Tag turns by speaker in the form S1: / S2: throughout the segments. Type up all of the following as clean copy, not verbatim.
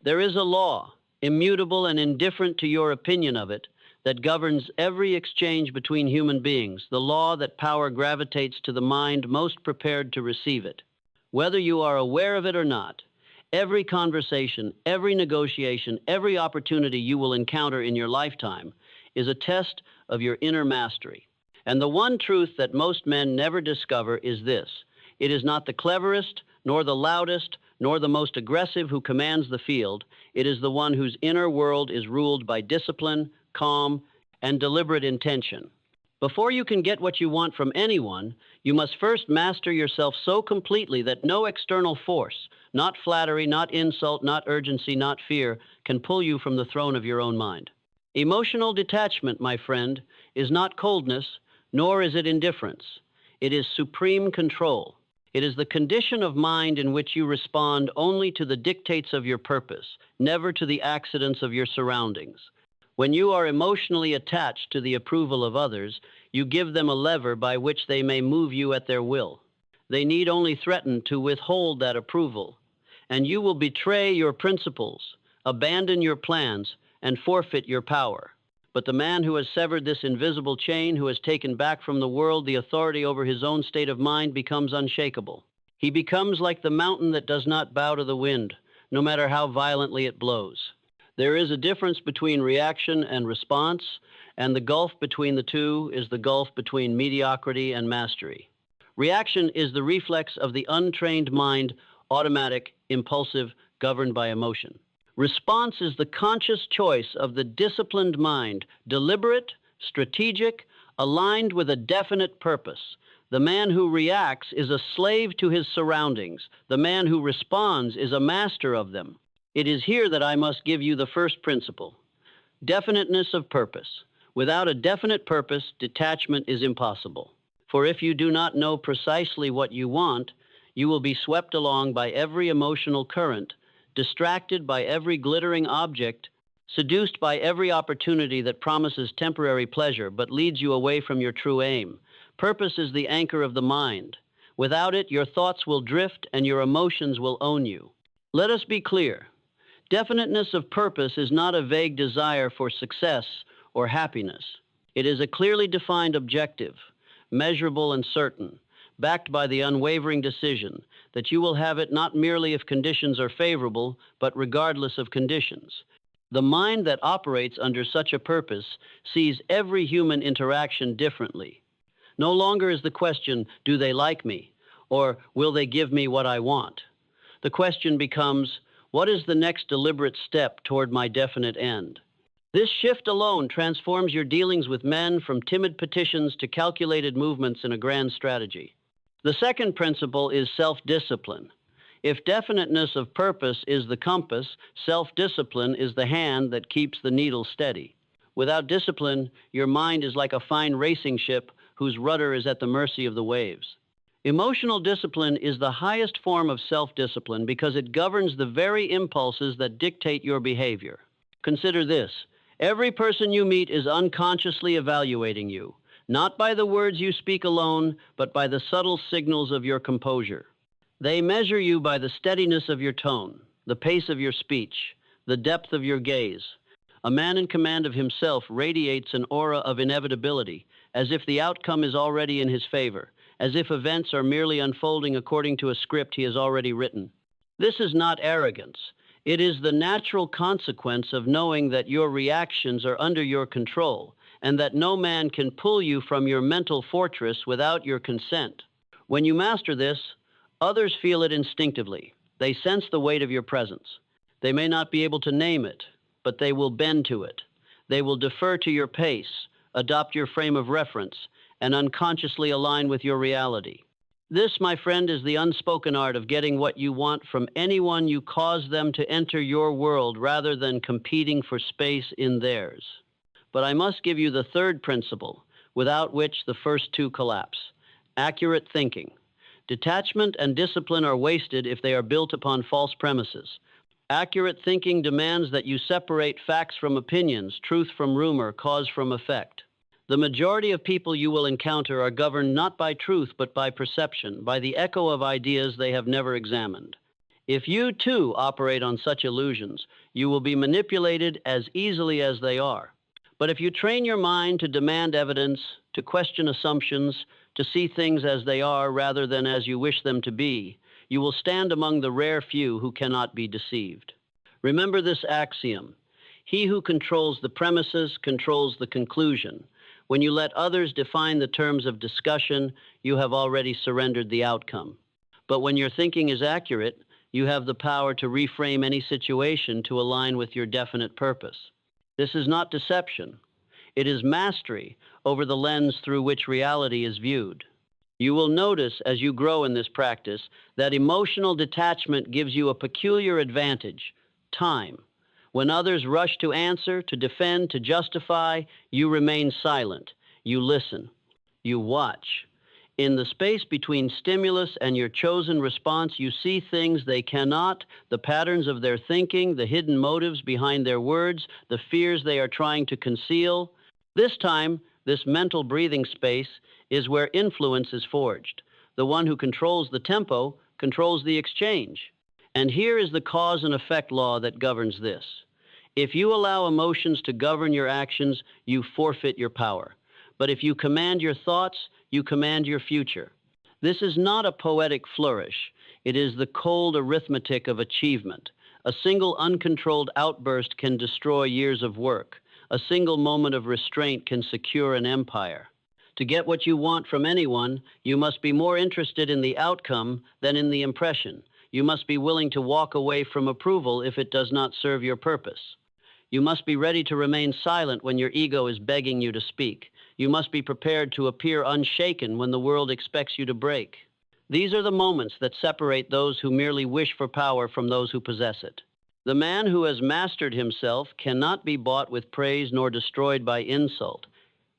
S1: There is a law, immutable and indifferent to your opinion of it, that governs every exchange between human beings, the law that power gravitates to the mind most prepared to receive it. Whether you are aware of it or not, every conversation, every negotiation, every opportunity you will encounter in your lifetime is a test of your inner mastery. And the one truth that most men never discover is this: it is not the cleverest, nor the loudest, nor the most aggressive who commands the field. It is the one whose inner world is ruled by discipline, calm, and deliberate intention. Before you can get what you want from anyone, you must first master yourself so completely that no external force, not flattery, not insult, not urgency, not fear, can pull you from the throne of your own mind. Emotional detachment, my friend, is not coldness, nor is it indifference. It is supreme control. It is the condition of mind in which you respond only to the dictates of your purpose, never to the accidents of your surroundings. When you are emotionally attached to the approval of others, you give them a lever by which they may move you at their will. They need only threaten to withhold that approval, and you will betray your principles, abandon your plans, and forfeit your power. But the man who has severed this invisible chain, who has taken back from the world the authority over his own state of mind, becomes unshakable. He becomes like the mountain that does not bow to the wind, no matter how violently it blows. There is a difference between reaction and response, and the gulf between the two is the gulf between mediocrity and mastery. Reaction is the reflex of the untrained mind, automatic, impulsive, governed by emotion. Response is the conscious choice of the disciplined mind, deliberate, strategic, aligned with a definite purpose. The man who reacts is a slave to his surroundings. The man who responds is a master of them. It is here that I must give you the first principle: definiteness of purpose. Without a definite purpose, detachment is impossible. For if you do not know precisely what you want, you will be swept along by every emotional current, distracted by every glittering object, seduced by every opportunity that promises temporary pleasure but leads you away from your true aim. Purpose is the anchor of the mind. Without it, your thoughts will drift and your emotions will own you. Let us be clear. Definiteness of purpose is not a vague desire for success or happiness. It is a clearly defined objective, measurable and certain, backed by the unwavering decision that you will have it not merely if conditions are favorable, but regardless of conditions. The mind that operates under such a purpose sees every human interaction differently. No longer is the question, do they like me? Or will they give me what I want? The question becomes, what is the next deliberate step toward my definite end? This shift alone transforms your dealings with men from timid petitions to calculated movements in a grand strategy. The second principle is self-discipline. If definiteness of purpose is the compass, self-discipline is the hand that keeps the needle steady. Without discipline, your mind is like a fine racing ship whose rudder is at the mercy of the waves. Emotional discipline is the highest form of self-discipline because it governs the very impulses that dictate your behavior. Consider this: every person you meet is unconsciously evaluating you, not by the words you speak alone, but by the subtle signals of your composure. They measure you by the steadiness of your tone, the pace of your speech, the depth of your gaze. A man in command of himself radiates an aura of inevitability, as if the outcome is already in his favor, as if events are merely unfolding according to a script he has already written. This is not arrogance. It is the natural consequence of knowing that your reactions are under your control, and that no man can pull you from your mental fortress without your consent. When you master this, others feel it instinctively. They sense the weight of your presence. They may not be able to name it, but they will bend to it. They will defer to your pace, adopt your frame of reference, and unconsciously align with your reality. This, my friend, is the unspoken art of getting what you want from anyone you cause them to enter your world rather than competing for space in theirs. But I must give you the third principle, without which the first two collapse: accurate thinking. Detachment and discipline are wasted if they are built upon false premises. Accurate thinking demands that you separate facts from opinions, truth from rumor, cause from effect. The majority of people you will encounter are governed not by truth but by perception, by the echo of ideas they have never examined. If you too operate on such illusions, you will be manipulated as easily as they are. But if you train your mind to demand evidence, to question assumptions, to see things as they are rather than as you wish them to be, you will stand among the rare few who cannot be deceived. Remember this axiom: he who controls the premises controls the conclusion. When you let others define the terms of discussion, you have already surrendered the outcome. But when your thinking is accurate, you have the power to reframe any situation to align with your definite purpose. This is not deception. It is mastery over the lens through which reality is viewed. You will notice as you grow in this practice that emotional detachment gives you a peculiar advantage: time. When others rush to answer, to defend, to justify, you remain silent. You listen. You watch. In the space between stimulus and your chosen response, you see things they cannot, the patterns of their thinking, the hidden motives behind their words, the fears they are trying to conceal. This time, this mental breathing space is where influence is forged. The one who controls the tempo controls the exchange. And here is the cause and effect law that governs this. If you allow emotions to govern your actions, you forfeit your power. But if you command your thoughts, you command your future. This is not a poetic flourish. It is the cold arithmetic of achievement. A single uncontrolled outburst can destroy years of work. A single moment of restraint can secure an empire. To get what you want from anyone, you must be more interested in the outcome than in the impression. You must be willing to walk away from approval if it does not serve your purpose. You must be ready to remain silent when your ego is begging you to speak. You must be prepared to appear unshaken when the world expects you to break. These are the moments that separate those who merely wish for power from those who possess it. The man who has mastered himself cannot be bought with praise nor destroyed by insult.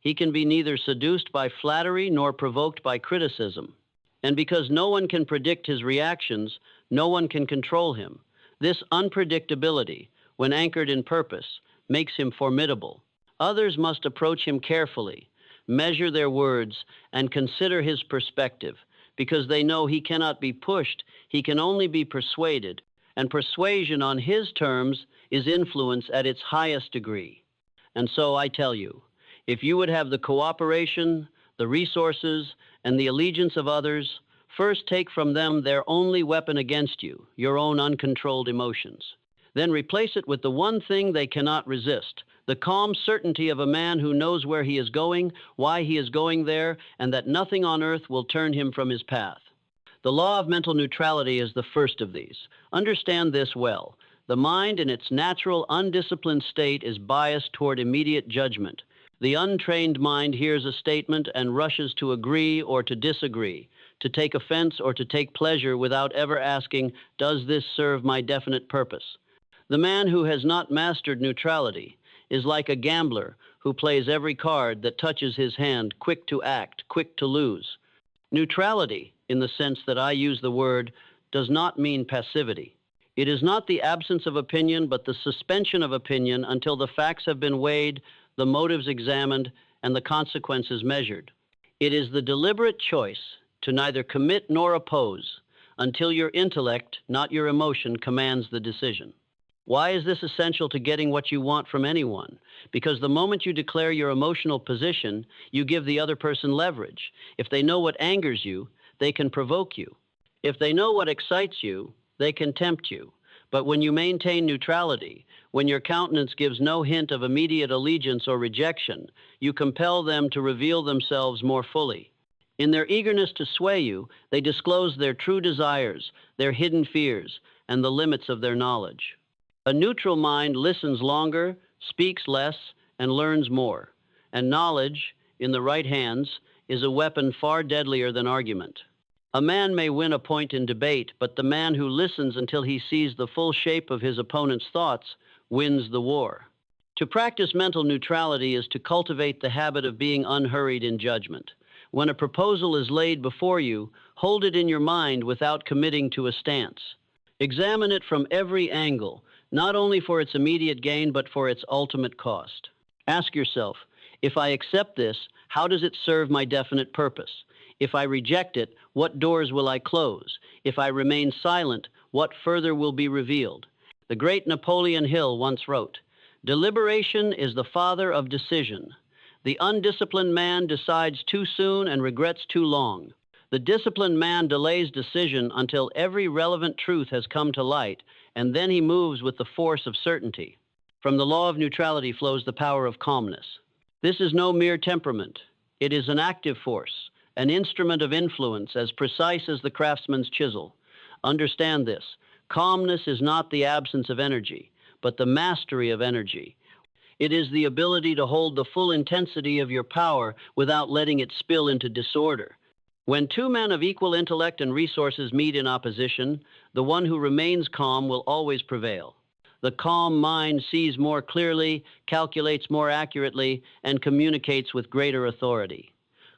S1: He can be neither seduced by flattery nor provoked by criticism. And because no one can predict his reactions, no one can control him. This unpredictability, when anchored in purpose, makes him formidable. Others must approach him carefully, measure their words, and consider his perspective, because they know he cannot be pushed, he can only be persuaded, and persuasion on his terms is influence at its highest degree. And so I tell you, if you would have the cooperation, the resources, and the allegiance of others, first take from them their only weapon against you, your own uncontrolled emotions. Then replace it with the one thing they cannot resist: the calm certainty of a man who knows where he is going, why he is going there, and that nothing on earth will turn him from his path. The law of mental neutrality is the first of these. Understand this well. The mind in its natural, undisciplined state is biased toward immediate judgment. The untrained mind hears a statement and rushes to agree or to disagree, to take offense or to take pleasure without ever asking, does this serve my definite purpose? The man who has not mastered neutrality is like a gambler who plays every card that touches his hand, quick to act, quick to lose. Neutrality, in the sense that I use the word, does not mean passivity. It is not the absence of opinion, but the suspension of opinion until the facts have been weighed, the motives examined, and the consequences measured. It is the deliberate choice to neither commit nor oppose until your intellect, not your emotion, commands the decision. Why is this essential to getting what you want from anyone? Because the moment you declare your emotional position, you give the other person leverage. If they know what angers you, they can provoke you. If they know what excites you, they can tempt you. But when you maintain neutrality, when your countenance gives no hint of immediate allegiance or rejection, you compel them to reveal themselves more fully. In their eagerness to sway you, they disclose their true desires, their hidden fears, and the limits of their knowledge. A neutral mind listens longer, speaks less, and learns more. And knowledge, in the right hands, is a weapon far deadlier than argument. A man may win a point in debate, but the man who listens until he sees the full shape of his opponent's thoughts wins the war. To practice mental neutrality is to cultivate the habit of being unhurried in judgment. When a proposal is laid before you, hold it in your mind without committing to a stance. Examine it from every angle, not only for its immediate gain, but for its ultimate cost. Ask yourself, if I accept this, how does it serve my definite purpose? If I reject it, what doors will I close? If I remain silent, what further will be revealed. The great Napoleon Hill once wrote, "Deliberation is the father of decision. The undisciplined man decides too soon and regrets too long. The disciplined man delays decision until every relevant truth has come to light, and then he moves with the force of certainty." From the law of neutrality flows the power of calmness. This is no mere temperament. It is an active force, an instrument of influence as precise as the craftsman's chisel. Understand this. Calmness is not the absence of energy, but the mastery of energy. It is the ability to hold the full intensity of your power without letting it spill into disorder. When two men of equal intellect and resources meet in opposition, the one who remains calm will always prevail. The calm mind sees more clearly, calculates more accurately, and communicates with greater authority.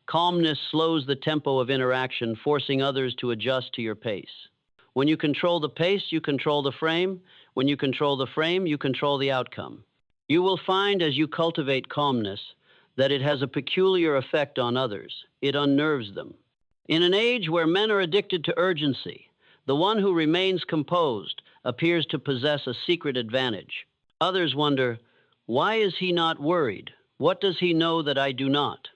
S1: Calmness slows the tempo of interaction, forcing others to adjust to your pace. When you control the pace, you control the frame. When you control the frame, you control the outcome. You will find as you cultivate calmness that it has a peculiar effect on others. It unnerves them. In an age where men are addicted to urgency, the one who remains composed appears to possess a secret advantage. Others wonder, why is he not worried? What does he know that I do not?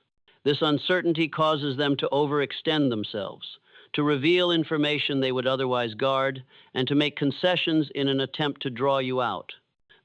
S1: This uncertainty causes them to overextend themselves, to reveal information they would otherwise guard, and to make concessions in an attempt to draw you out.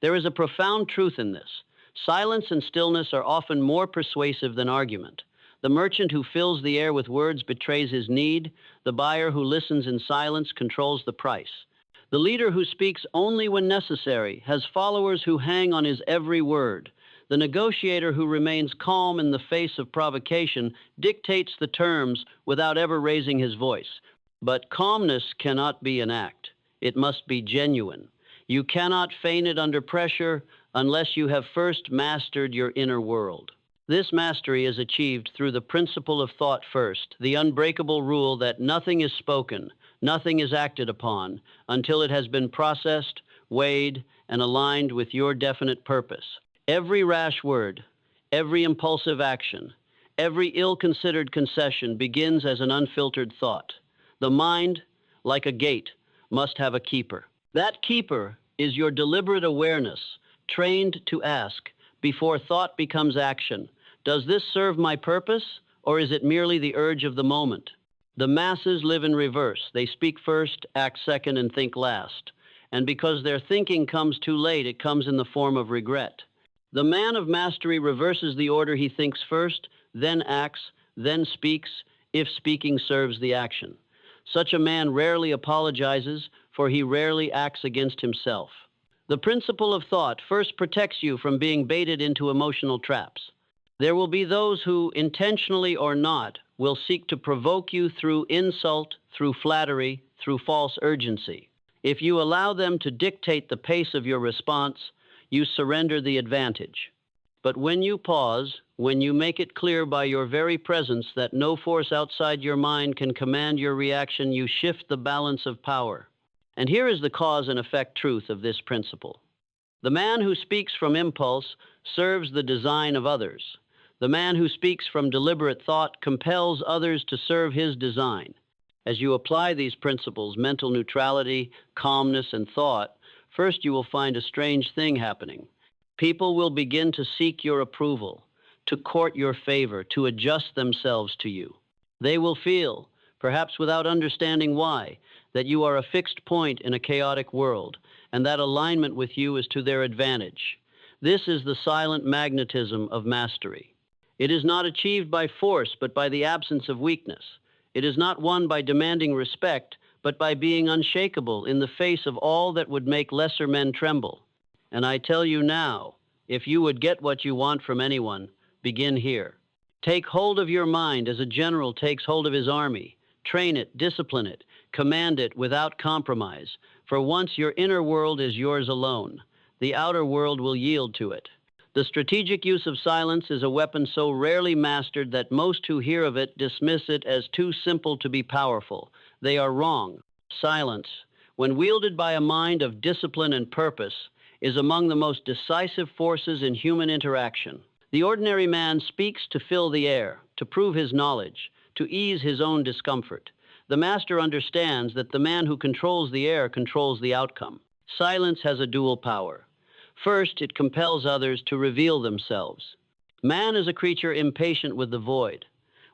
S1: There is a profound truth in this. Silence and stillness are often more persuasive than argument. The merchant who fills the air with words betrays his need. The buyer who listens in silence controls the price. The leader who speaks only when necessary has followers who hang on his every word. The negotiator who remains calm in the face of provocation dictates the terms without ever raising his voice. But calmness cannot be an act. It must be genuine. You cannot feign it under pressure unless you have first mastered your inner world. This mastery is achieved through the principle of thought first, the unbreakable rule that nothing is spoken, nothing is acted upon, until it has been processed, weighed, and aligned with your definite purpose. Every rash word, every impulsive action, every ill-considered concession begins as an unfiltered thought. The mind, like a gate, must have a keeper. That keeper is your deliberate awareness, trained to ask, before thought becomes action, does this serve my purpose, or is it merely the urge of the moment? The masses live in reverse. They speak first, act second, and think last. And because their thinking comes too late, it comes in the form of regret. The man of mastery reverses the order. He thinks first, then acts, then speaks, if speaking serves the action. Such a man rarely apologizes, for he rarely acts against himself. The principle of thought first protects you from being baited into emotional traps. There will be those who, intentionally or not, will seek to provoke you through insult, through flattery, through false urgency. If you allow them to dictate the pace of your response, you surrender the advantage. But when you pause, when you make it clear by your very presence that no force outside your mind can command your reaction, you shift the balance of power. And here is the cause and effect truth of this principle. The man who speaks from impulse serves the design of others. The man who speaks from deliberate thought compels others to serve his design. As you apply these principles, mental neutrality, calmness, and thought, first you will find a strange thing happening. People will begin to seek your approval, to court your favor, to adjust themselves to you. They will feel, perhaps without understanding why, that you are a fixed point in a chaotic world, and that alignment with you is to their advantage. This is the silent magnetism of mastery. It is not achieved by force, but by the absence of weakness. It is not won by demanding respect, but by being unshakable in the face of all that would make lesser men tremble. And I tell you now, if you would get what you want from anyone, begin here. Take hold of your mind as a general takes hold of his army. Train it, discipline it, command it without compromise. For once your inner world is yours alone, the outer world will yield to it. The strategic use of silence is a weapon so rarely mastered that most who hear of it dismiss it as too simple to be powerful. They are wrong. Silence, when wielded by a mind of discipline and purpose, is among the most decisive forces in human interaction. The ordinary man speaks to fill the air, to prove his knowledge, to ease his own discomfort. The master understands that the man who controls the air controls the outcome. Silence has a dual power. First, it compels others to reveal themselves. Man is a creature impatient with the void.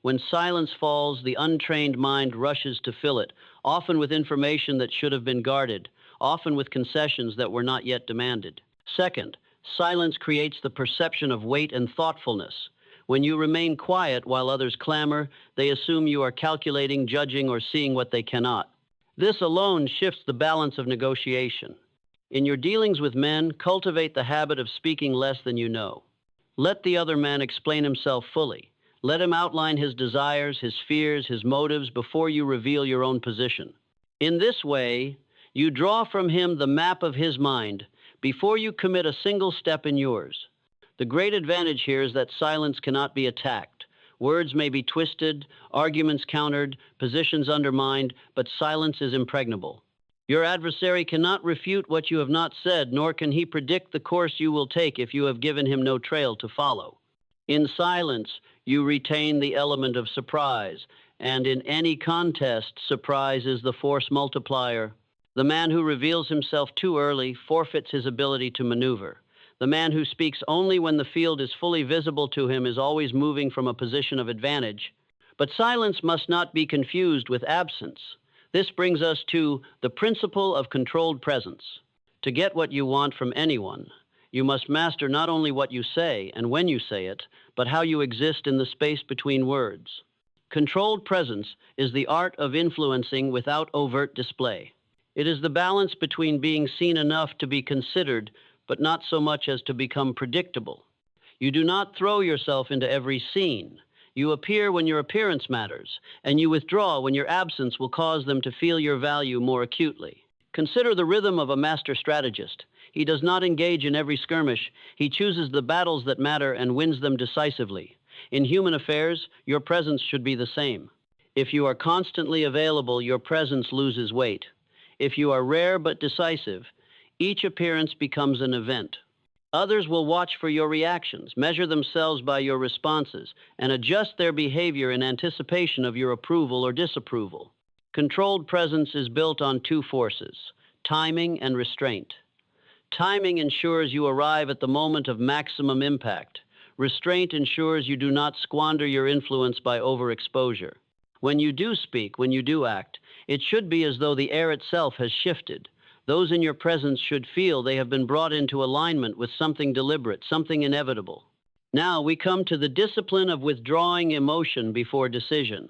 S1: When silence falls, the untrained mind rushes to fill it, often with information that should have been guarded, often with concessions that were not yet demanded. Second, silence creates the perception of weight and thoughtfulness. When you remain quiet while others clamor, they assume you are calculating, judging, or seeing what they cannot. This alone shifts the balance of negotiation. In your dealings with men, cultivate the habit of speaking less than you know. Let the other man explain himself fully. Let him outline his desires, his fears, his motives before you reveal your own position. In this way, you draw from him the map of his mind before you commit a single step in yours. The great advantage here is that silence cannot be attacked. Words may be twisted, arguments countered, positions undermined, but silence is impregnable. Your adversary cannot refute what you have not said, nor can he predict the course you will take if you have given him no trail to follow. In silence, you retain the element of surprise, and in any contest, surprise is the force multiplier. The man who reveals himself too early forfeits his ability to maneuver. The man who speaks only when the field is fully visible to him is always moving from a position of advantage. But silence must not be confused with absence. This brings us to the principle of controlled presence. To get what you want from anyone, you must master not only what you say and when you say it, but how you exist in the space between words. Controlled presence is the art of influencing without overt display. It is the balance between being seen enough to be considered, but not so much as to become predictable. You do not throw yourself into every scene. You appear when your appearance matters, and you withdraw when your absence will cause them to feel your value more acutely. Consider the rhythm of a master strategist. He does not engage in every skirmish. He chooses the battles that matter and wins them decisively. In human affairs, your presence should be the same. If you are constantly available, your presence loses weight. If you are rare but decisive, each appearance becomes an event. Others will watch for your reactions, measure themselves by your responses, and adjust their behavior in anticipation of your approval or disapproval. Controlled presence is built on two forces, timing and restraint. Timing ensures you arrive at the moment of maximum impact. Restraint ensures you do not squander your influence by overexposure. When you do speak, when you do act, it should be as though the air itself has shifted. Those in your presence should feel they have been brought into alignment with something deliberate, something inevitable. Now we come to the discipline of withdrawing emotion before decision.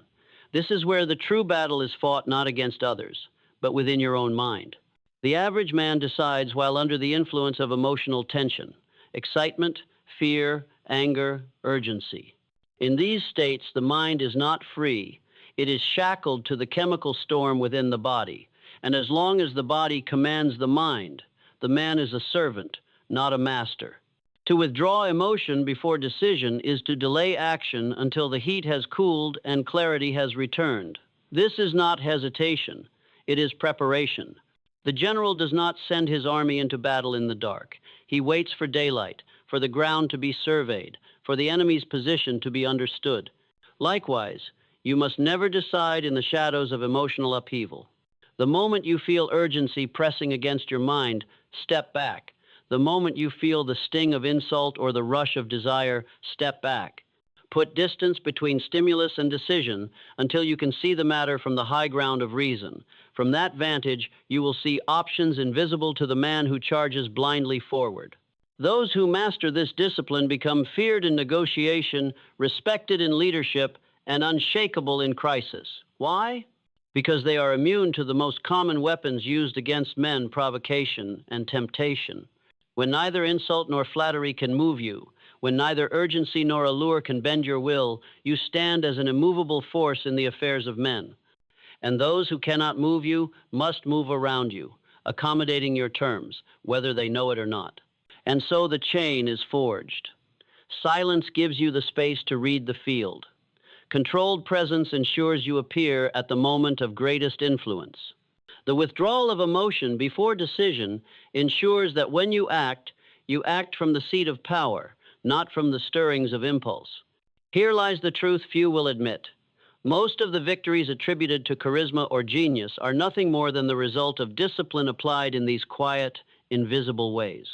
S1: This is where the true battle is fought not against others, but within your own mind. The average man decides while under the influence of emotional tension, excitement, fear, anger, urgency. In these states, the mind is not free. It is shackled to the chemical storm within the body. And as long as the body commands the mind, the man is a servant, not a master. To withdraw emotion before decision is to delay action until the heat has cooled and clarity has returned. This is not hesitation. It is preparation. The general does not send his army into battle in the dark. He waits for daylight, for the ground to be surveyed, for the enemy's position to be understood. Likewise, you must never decide in the shadows of emotional upheaval. The moment you feel urgency pressing against your mind, step back. The moment you feel the sting of insult or the rush of desire, step back. Put distance between stimulus and decision until you can see the matter from the high ground of reason. From that vantage, you will see options invisible to the man who charges blindly forward. Those who master this discipline become feared in negotiation, respected in leadership, and unshakable in crisis. Why? Because they are immune to the most common weapons used against men, provocation and temptation. When neither insult nor flattery can move you, when neither urgency nor allure can bend your will, you stand as an immovable force in the affairs of men. And those who cannot move you must move around you, accommodating your terms, whether they know it or not. And so the chain is forged. Silence gives you the space to read the field. Controlled presence ensures you appear at the moment of greatest influence. The withdrawal of emotion before decision ensures that when you act from the seat of power, not from the stirrings of impulse. Here lies the truth few will admit. Most of the victories attributed to charisma or genius are nothing more than the result of discipline applied in these quiet, invisible ways.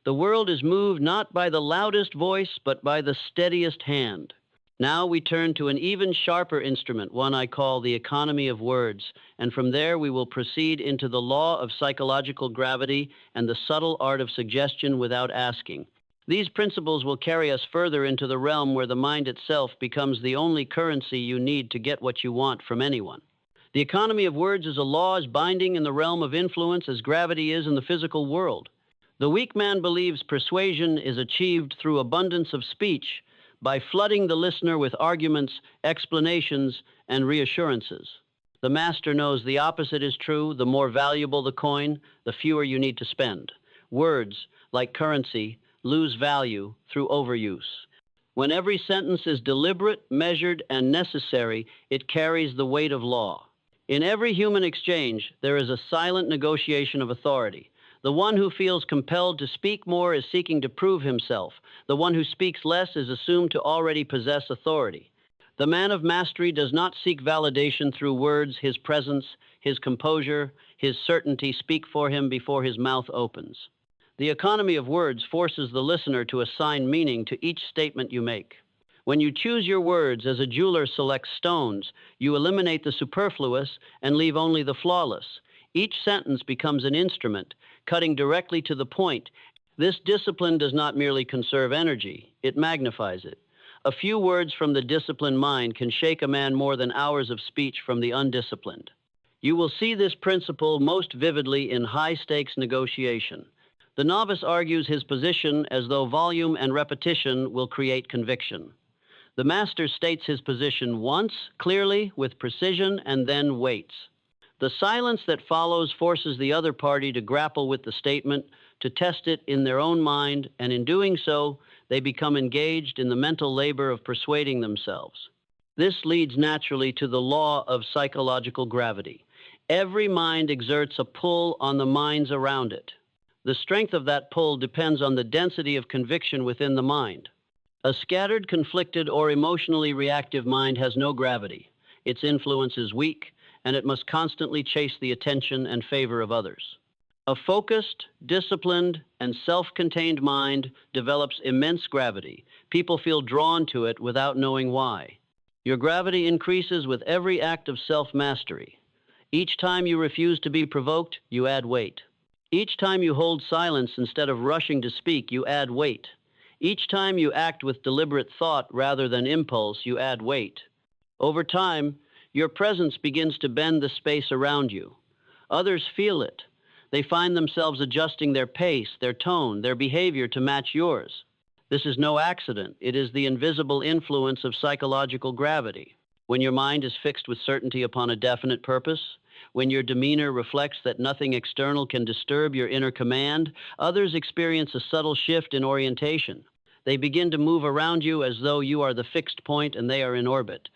S1: The world is moved not by the loudest voice, but by the steadiest hand. Now we turn to an even sharper instrument, one I call the economy of words, and from there we will proceed into the law of psychological gravity and the subtle art of suggestion without asking. These principles will carry us further into the realm where the mind itself becomes the only currency you need to get what you want from anyone. The economy of words is a law as binding in the realm of influence as gravity is in the physical world. The weak man believes persuasion is achieved through abundance of speech, by flooding the listener with arguments, explanations, and reassurances. The master knows the opposite is true. The more valuable the coin, the fewer you need to spend. Words, like currency, lose value through overuse. When every sentence is deliberate, measured, and necessary, it carries the weight of law. In every human exchange, there is a silent negotiation of authority. The one who feels compelled to speak more is seeking to prove himself. The one who speaks less is assumed to already possess authority. The man of mastery does not seek validation through words. His presence, his composure, his certainty speak for him before his mouth opens. The economy of words forces the listener to assign meaning to each statement you make. When you choose your words as a jeweler selects stones, you eliminate the superfluous and leave only the flawless. Each sentence becomes an instrument, cutting directly to the point. This discipline does not merely conserve energy, it magnifies it. A few words from the disciplined mind can shake a man more than hours of speech from the undisciplined. You will see this principle most vividly in high-stakes negotiation. The novice argues his position as though volume and repetition will create conviction. The master states his position once, clearly, with precision, and then waits. The silence that follows forces the other party to grapple with the statement, to test it in their own mind, and in doing so, they become engaged in the mental labor of persuading themselves. This leads naturally to the law of psychological gravity. Every mind exerts a pull on the minds around it. The strength of that pull depends on the density of conviction within the mind. A scattered, conflicted, or emotionally reactive mind has no gravity. Its influence is weak, and it must constantly chase the attention and favor of others. A focused, disciplined, and self-contained mind develops immense gravity. People feel drawn to it without knowing why. Your gravity increases with every act of self-mastery. Each time you refuse to be provoked, you add weight. Each time you hold silence instead of rushing to speak, you add weight. Each time you act with deliberate thought rather than impulse, you add weight. Over time, your presence begins to bend the space around you. Others feel it. They find themselves adjusting their pace, their tone, their behavior to match yours. This is no accident. It is the invisible influence of psychological gravity. When your mind is fixed with certainty upon a definite purpose, when your demeanor reflects that nothing external can disturb your inner command, others experience a subtle shift in orientation. They begin to move around you as though you are the fixed point and they are in orbit.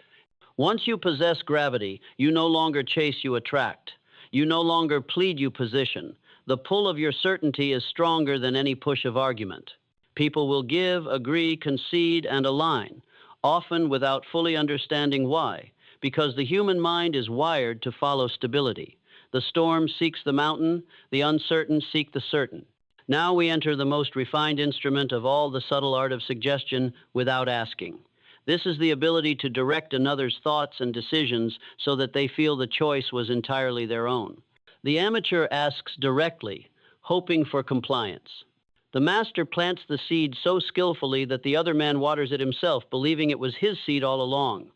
S1: Once you possess gravity, you no longer chase, you attract. You no longer plead, you position. The pull of your certainty is stronger than any push of argument. People will give, agree, concede, and align, often without fully understanding why, because the human mind is wired to follow stability. The storm seeks the mountain, the uncertain seek the certain. Now we enter the most refined instrument of all, the subtle art of suggestion without asking. This is the ability to direct another's thoughts and decisions so that they feel the choice was entirely their own. The amateur asks directly, hoping for compliance. The master plants the seed so skillfully that the other man waters it himself, believing it was his seed all along.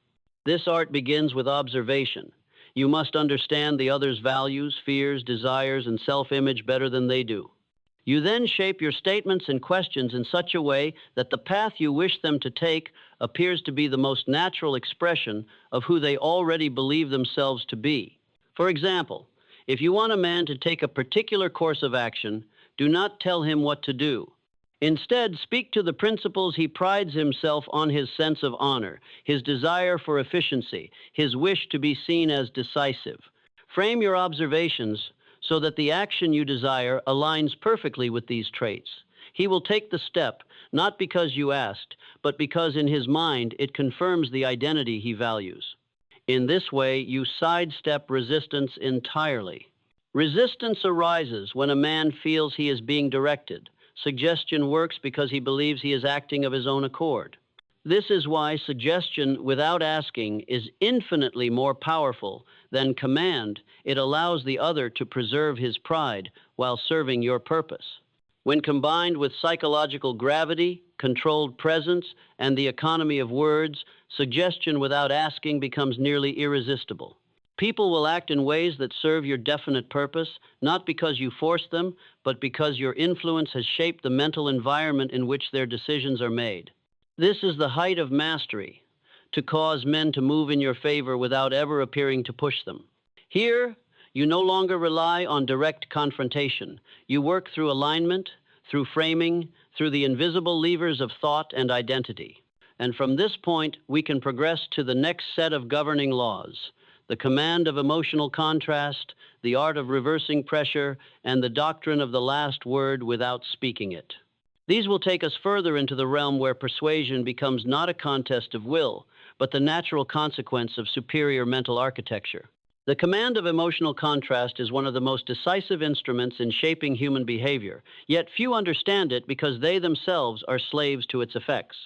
S1: This art begins with observation. You must understand the other's values, fears, desires, and self-image better than they do. You then shape your statements and questions in such a way that the path you wish them to take appears to be the most natural expression of who they already believe themselves to be. For example, if you want a man to take a particular course of action, do not tell him what to do. Instead, speak to the principles he prides himself on: his sense of honor, his desire for efficiency, his wish to be seen as decisive. Frame your observations so that the action you desire aligns perfectly with these traits. He will take the step, not because you asked, but because in his mind it confirms the identity he values. In this way, you sidestep resistance entirely. Resistance arises when a man feels he is being directed. Suggestion works because he believes he is acting of his own accord. This is why suggestion without asking is infinitely more powerful than command. It allows the other to preserve his pride while serving your purpose. When combined with psychological gravity, controlled presence, and the economy of words, suggestion without asking becomes nearly irresistible. People will act in ways that serve your definite purpose, not because you force them, but because your influence has shaped the mental environment in which their decisions are made. This is the height of mastery, to cause men to move in your favor without ever appearing to push them. Here, you no longer rely on direct confrontation. You work through alignment, through framing, through the invisible levers of thought and identity. And from this point, we can progress to the next set of governing laws: the command of emotional contrast, the art of reversing pressure, and the doctrine of the last word without speaking it. These will take us further into the realm where persuasion becomes not a contest of will, but the natural consequence of superior mental architecture. The command of emotional contrast is one of the most decisive instruments in shaping human behavior, yet few understand it because they themselves are slaves to its effects.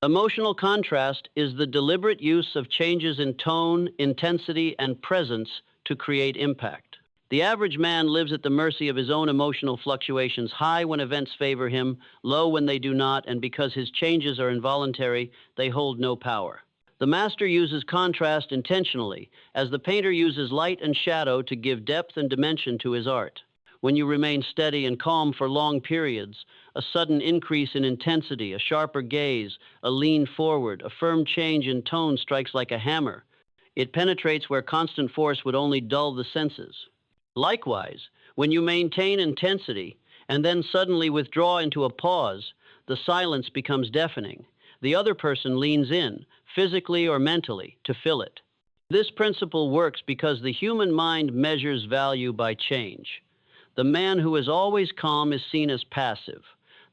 S1: Emotional contrast is the deliberate use of changes in tone, intensity, and presence to create impact. The average man lives at the mercy of his own emotional fluctuations, high when events favor him, low when they do not, and because his changes are involuntary, they hold no power. The master uses contrast intentionally, as the painter uses light and shadow to give depth and dimension to his art. When you remain steady and calm for long periods, a sudden increase in intensity, a sharper gaze, a lean forward, a firm change in tone strikes like a hammer. It penetrates where constant force would only dull the senses. Likewise, when you maintain intensity and then suddenly withdraw into a pause, the silence becomes deafening. The other person leans in, physically or mentally, to fill it. This principle works because the human mind measures value by change. The man who is always calm is seen as passive.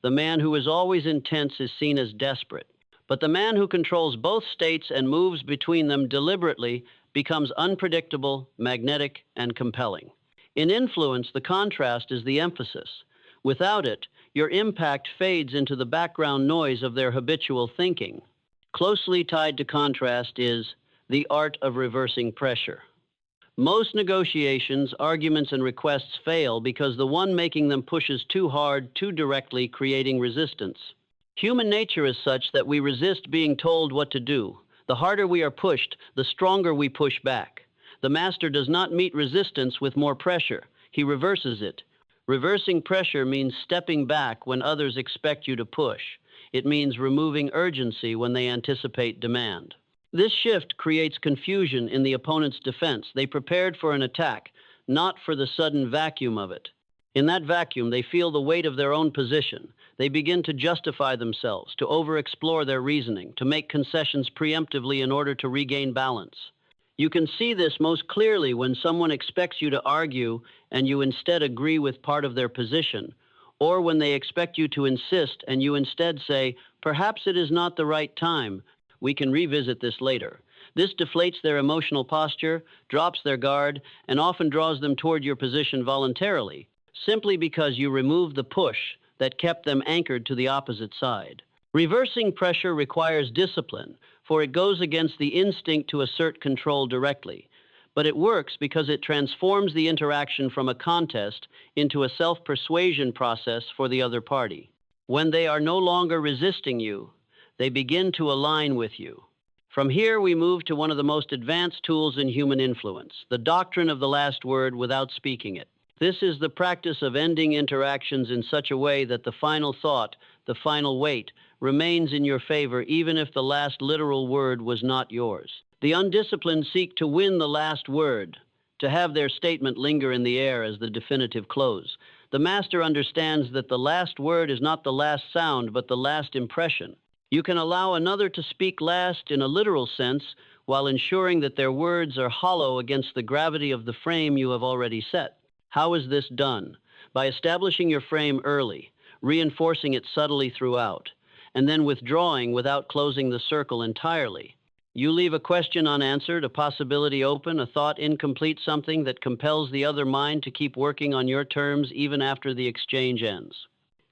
S1: The man who is always intense is seen as desperate. But the man who controls both states and moves between them deliberately becomes unpredictable, magnetic, and compelling. In influence, the contrast is the emphasis. Without it, your impact fades into the background noise of their habitual thinking. Closely tied to contrast is the art of reversing pressure. Most negotiations, arguments, and requests fail because the one making them pushes too hard, too directly, creating resistance. Human nature is such that we resist being told what to do. The harder we are pushed, the stronger we push back. The master does not meet resistance with more pressure. He reverses it. Reversing pressure means stepping back when others expect you to push. It means removing urgency when they anticipate demand. This shift creates confusion in the opponent's defense. They prepared for an attack, not for the sudden vacuum of it. In that vacuum, they feel the weight of their own position. They begin to justify themselves, to overexplore their reasoning, to make concessions preemptively in order to regain balance. You can see this most clearly when someone expects you to argue and you instead agree with part of their position, or when they expect you to insist and you instead say, "Perhaps it is not the right time. We can revisit this later." This deflates their emotional posture, drops their guard, and often draws them toward your position voluntarily, simply because you removed the push that kept them anchored to the opposite side. Reversing pressure requires discipline, for it goes against the instinct to assert control directly. But it works because it transforms the interaction from a contest into a self-persuasion process for the other party. When they are no longer resisting you, they begin to align with you. From here, we move to one of the most advanced tools in human influence, the doctrine of the last word without speaking it. This is the practice of ending interactions in such a way that the final thought, the final weight, remains in your favor even if the last literal word was not yours. The undisciplined seek to win the last word, to have their statement linger in the air as the definitive close. The master understands that the last word is not the last sound, but the last impression. You can allow another to speak last in a literal sense while ensuring that their words are hollow against the gravity of the frame you have already set. How is this done? By establishing your frame early, reinforcing it subtly throughout, and then withdrawing without closing the circle entirely. You leave a question unanswered, a possibility open, a thought incomplete, something that compels the other mind to keep working on your terms even after the exchange ends.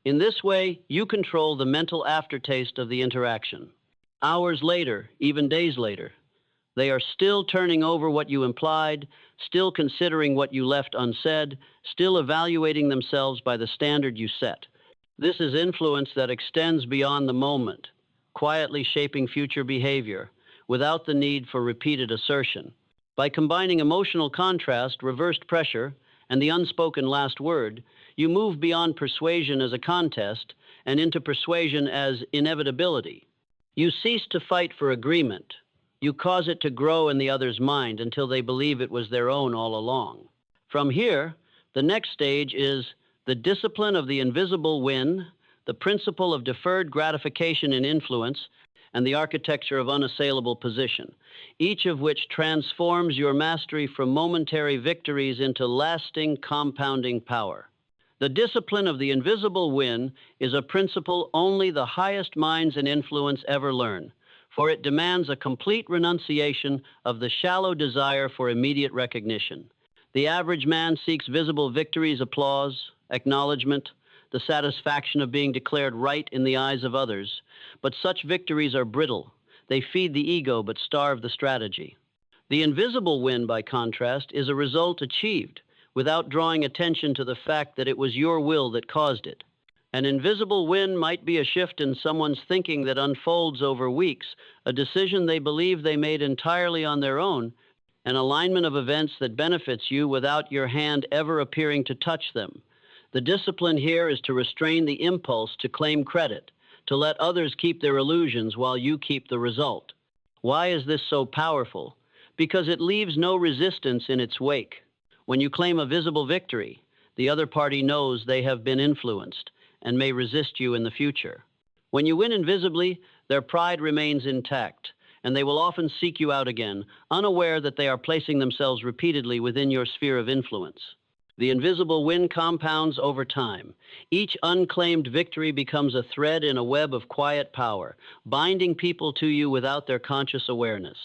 S1: In this way, you control the mental aftertaste of the interaction. Hours later, even days later, they are still turning over what you implied, still considering what you left unsaid, still evaluating themselves by the standard you set. This is influence that extends beyond the moment, quietly shaping future behavior, without the need for repeated assertion. By combining emotional contrast, reversed pressure, and the unspoken last word, you move beyond persuasion as a contest and into persuasion as inevitability. You cease to fight for agreement. You cause it to grow in the other's mind until they believe it was their own all along. From here, the next stage is the discipline of the invisible win, the principle of deferred gratification in influence, and the architecture of unassailable position, each of which transforms your mastery from momentary victories into lasting, compounding power. The discipline of the invisible win is a principle only the highest minds in influence ever learn, for it demands a complete renunciation of the shallow desire for immediate recognition. The average man seeks visible victories, applause, acknowledgement, the satisfaction of being declared right in the eyes of others. But such victories are brittle. They feed the ego but starve the strategy. The invisible win, by contrast, is a result achieved without drawing attention to the fact that it was your will that caused it. An invisible win might be a shift in someone's thinking that unfolds over weeks, a decision they believe they made entirely on their own, an alignment of events that benefits you without your hand ever appearing to touch them. The discipline here is to restrain the impulse to claim credit, to let others keep their illusions while you keep the result. Why is this so powerful? Because it leaves no resistance in its wake. When you claim a visible victory, the other party knows they have been influenced and may resist you in the future. When you win invisibly, their pride remains intact, and they will often seek you out again, unaware that they are placing themselves repeatedly within your sphere of influence. The invisible win compounds over time. Each unclaimed victory becomes a thread in a web of quiet power, binding people to you without their conscious awareness.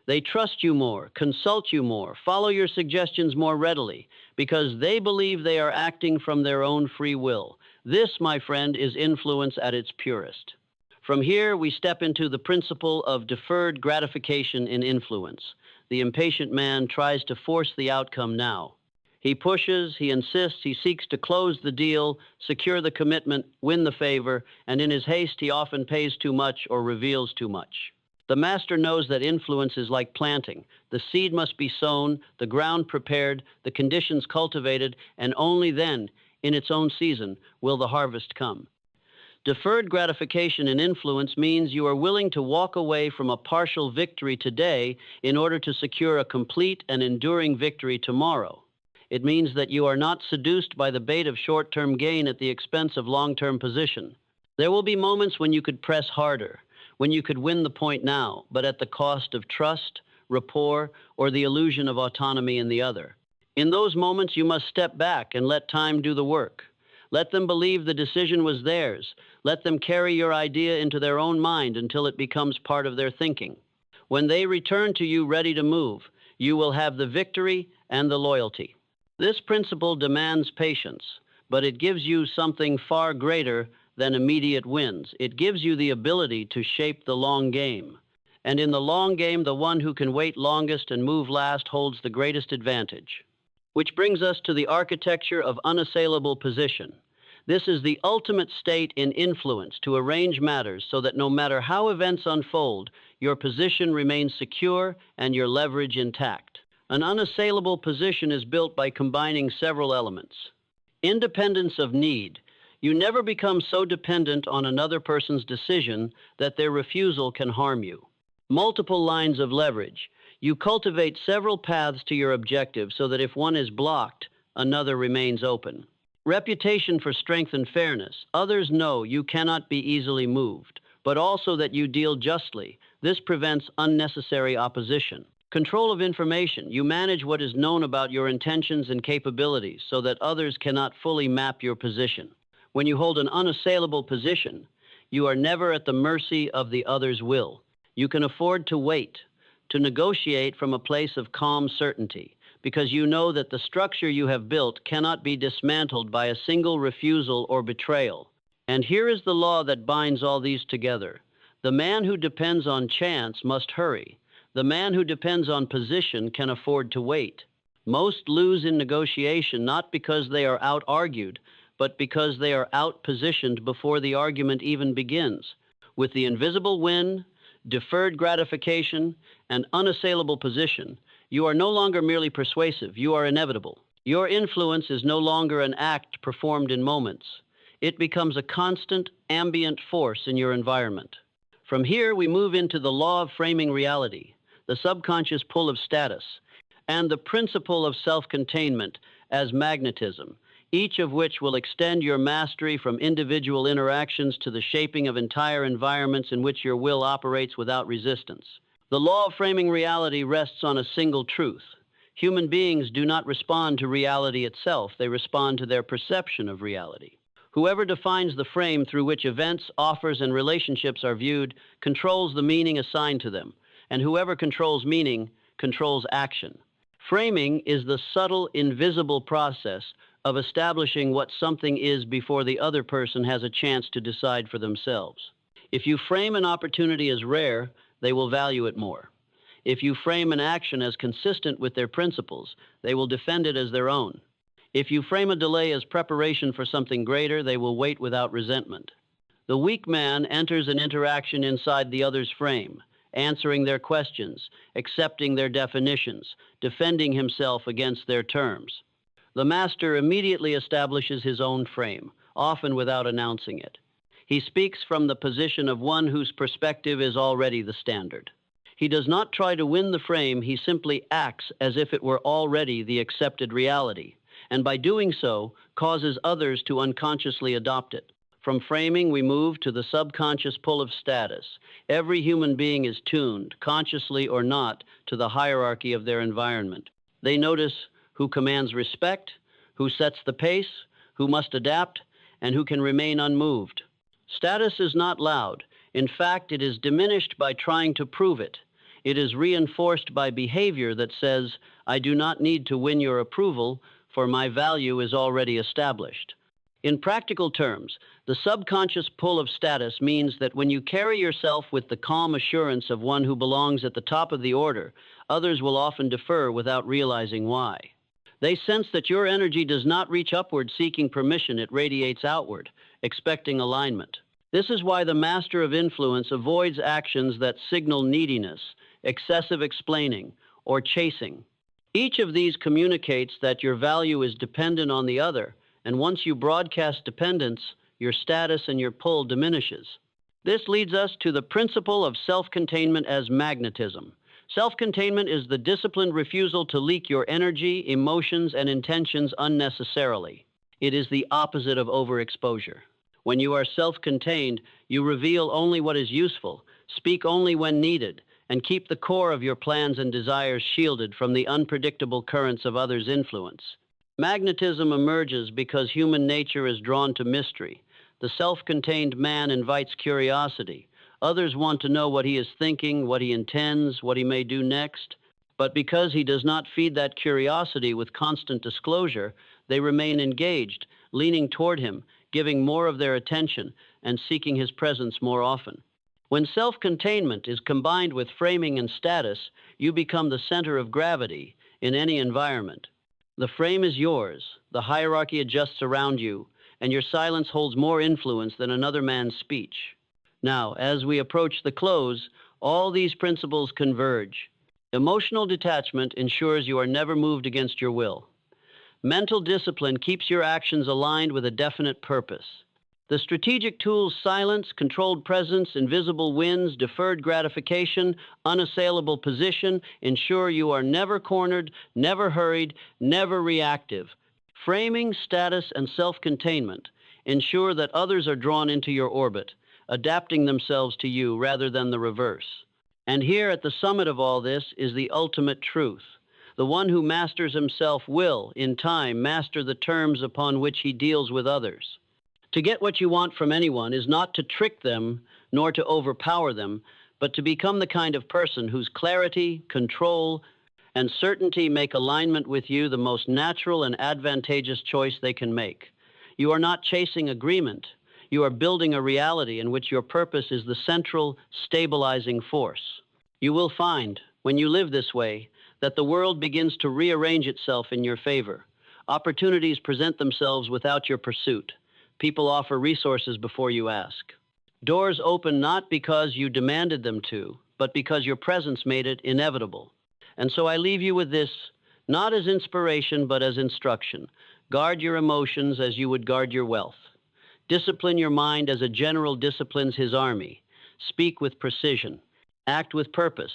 S1: They trust you more, consult you more, follow your suggestions more readily, because they believe they are acting from their own free will. This, my friend, is influence at its purest. From here, we step into the principle of deferred gratification in influence. The impatient man tries to force the outcome now. He pushes, he insists, he seeks to close the deal, secure the commitment, win the favor, and in his haste he often pays too much or reveals too much. The master knows that influence is like planting. The seed must be sown, the ground prepared, the conditions cultivated, and only then, in its own season, will the harvest come. Deferred gratification in influence means you are willing to walk away from a partial victory today in order to secure a complete and enduring victory tomorrow. It means that you are not seduced by the bait of short-term gain at the expense of long-term position. There will be moments when you could press harder, when you could win the point now, but at the cost of trust, rapport, or the illusion of autonomy in the other. In those moments, you must step back and let time do the work. Let them believe the decision was theirs. Let them carry your idea into their own mind until it becomes part of their thinking. When they return to you ready to move, you will have the victory and the loyalty. This principle demands patience, but it gives you something far greater than immediate wins. It gives you the ability to shape the long game. And in the long game, the one who can wait longest and move last holds the greatest advantage. Which brings us to the architecture of unassailable position. This is the ultimate state in influence, to arrange matters so that no matter how events unfold, your position remains secure and your leverage intact. An unassailable position is built by combining several elements. Independence of need. You never become so dependent on another person's decision that their refusal can harm you. Multiple lines of leverage. You cultivate several paths to your objective so that if one is blocked, another remains open. Reputation for strength and fairness. Others know you cannot be easily moved, but also that you deal justly. This prevents unnecessary opposition. Control of information. You manage what is known about your intentions and capabilities so that others cannot fully map your position. When you hold an unassailable position, you are never at the mercy of the other's will. You can afford to wait, to negotiate from a place of calm certainty, because you know that the structure you have built cannot be dismantled by a single refusal or betrayal. And here is the law that binds all these together. The man who depends on chance must hurry. The man who depends on position can afford to wait. Most lose in negotiation not because they are out-argued, but because they are out-positioned before the argument even begins. With the invisible win, deferred gratification, and unassailable position, you are no longer merely persuasive, you are inevitable. Your influence is no longer an act performed in moments. It becomes a constant, ambient force in your environment. From here, we move into the law of framing reality, the subconscious pull of status, and the principle of self-containment as magnetism, each of which will extend your mastery from individual interactions to the shaping of entire environments in which your will operates without resistance. The law of framing reality rests on a single truth. Human beings do not respond to reality itself, they respond to their perception of reality. Whoever defines the frame through which events, offers, and relationships are viewed controls the meaning assigned to them, and whoever controls meaning controls action. Framing is the subtle, invisible process of establishing what something is before the other person has a chance to decide for themselves. If you frame an opportunity as rare, they will value it more. If you frame an action as consistent with their principles, they will defend it as their own. If you frame a delay as preparation for something greater, they will wait without resentment. The weak man enters an interaction inside the other's frame, answering their questions, accepting their definitions, defending himself against their terms. The master immediately establishes his own frame, often without announcing it. He speaks from the position of one whose perspective is already the standard. He does not try to win the frame, he simply acts as if it were already the accepted reality, and by doing so, causes others to unconsciously adopt it. From framing, we move to the subconscious pull of status. Every human being is tuned, consciously or not, to the hierarchy of their environment. They notice who commands respect, who sets the pace, who must adapt, and who can remain unmoved. Status is not loud. In fact, it is diminished by trying to prove it. It is reinforced by behavior that says, I do not need to win your approval, for my value is already established. In practical terms, the subconscious pull of status means that when you carry yourself with the calm assurance of one who belongs at the top of the order, others will often defer without realizing why. They sense that your energy does not reach upward seeking permission, it radiates outward, expecting alignment. This is why the master of influence avoids actions that signal neediness, excessive explaining, or chasing. Each of these communicates that your value is dependent on the other, and once you broadcast dependence, your status and your pull diminishes. This leads us to the principle of self-containment as magnetism. Self-containment is the disciplined refusal to leak your energy, emotions, and intentions unnecessarily. It is the opposite of overexposure. When you are self-contained, you reveal only what is useful, speak only when needed, and keep the core of your plans and desires shielded from the unpredictable currents of others' influence. Magnetism emerges because human nature is drawn to mystery. The self-contained man invites curiosity. Others want to know what he is thinking, what he intends, what he may do next. But because he does not feed that curiosity with constant disclosure, they remain engaged, leaning toward him, giving more of their attention, and seeking his presence more often. When self-containment is combined with framing and status, you become the center of gravity in any environment. The frame is yours, the hierarchy adjusts around you, and your silence holds more influence than another man's speech. Now, as we approach the close, all these principles converge. Emotional detachment ensures you are never moved against your will. Mental discipline keeps your actions aligned with a definite purpose. The strategic tools silence, controlled presence, invisible wins, deferred gratification, unassailable position ensure you are never cornered, never hurried, never reactive. Framing, status, and self-containment ensure that others are drawn into your orbit, adapting themselves to you rather than the reverse. And here at the summit of all this is the ultimate truth. The one who masters himself will, in time, master the terms upon which he deals with others. To get what you want from anyone is not to trick them, nor to overpower them, but to become the kind of person whose clarity, control, and certainty make alignment with you the most natural and advantageous choice they can make. You are not chasing agreement. You are building a reality in which your purpose is the central, stabilizing force. You will find, when you live this way, that the world begins to rearrange itself in your favor. Opportunities present themselves without your pursuit. People offer resources before you ask. Doors open not because you demanded them to, but because your presence made it inevitable. And so I leave you with this, not as inspiration, but as instruction. Guard your emotions as you would guard your wealth. Discipline your mind as a general disciplines his army. Speak with precision. Act with purpose.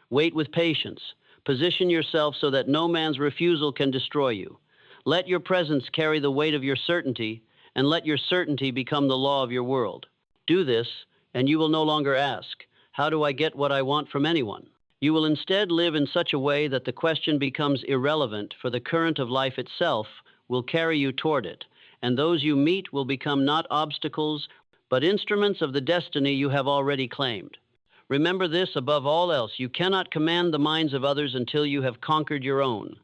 S1: Wait with patience. Position yourself so that no man's refusal can destroy you. Let your presence carry the weight of your certainty, and let your certainty become the law of your world. Do this, and you will no longer ask, "How do I get what I want from anyone?" You will instead live in such a way that the question becomes irrelevant, for the current of life itself will carry you toward it, and those you meet will become not obstacles, but instruments of the destiny you have already claimed. Remember this above all else: you cannot command the minds of others until you have conquered your own.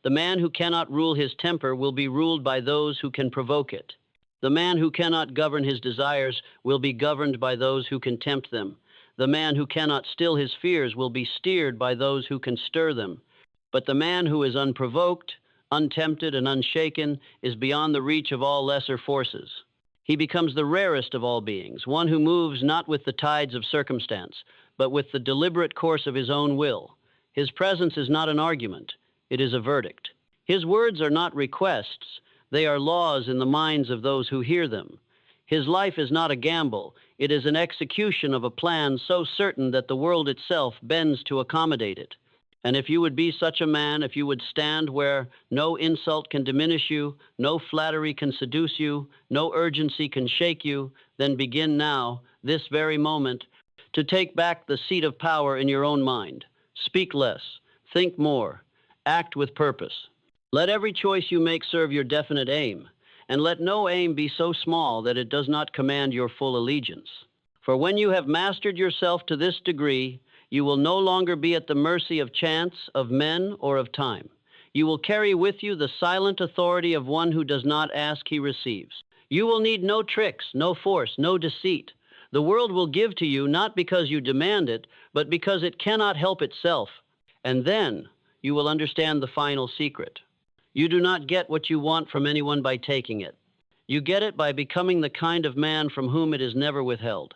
S1: The man who cannot rule his temper will be ruled by those who can provoke it. The man who cannot govern his desires will be governed by those who can tempt them. The man who cannot still his fears will be steered by those who can stir them. But the man who is unprovoked, untempted, and unshaken is beyond the reach of all lesser forces. He becomes the rarest of all beings, one who moves not with the tides of circumstance, but with the deliberate course of his own will. His presence is not an argument, it is a verdict. His words are not requests, they are laws in the minds of those who hear them. His life is not a gamble, it is an execution of a plan so certain that the world itself bends to accommodate it. And if you would be such a man, if you would stand where no insult can diminish you, no flattery can seduce you, no urgency can shake you, then begin now, this very moment, to take back the seat of power in your own mind. Speak less, think more, act with purpose. Let every choice you make serve your definite aim, and let no aim be so small that it does not command your full allegiance. For when you have mastered yourself to this degree, you will no longer be at the mercy of chance, of men, or of time. You will carry with you the silent authority of one who does not ask, he receives. You will need no tricks, no force, no deceit. The world will give to you not because you demand it, but because it cannot help itself. And then you will understand the final secret. You do not get what you want from anyone by taking it. You get it by becoming the kind of man from whom it is never withheld.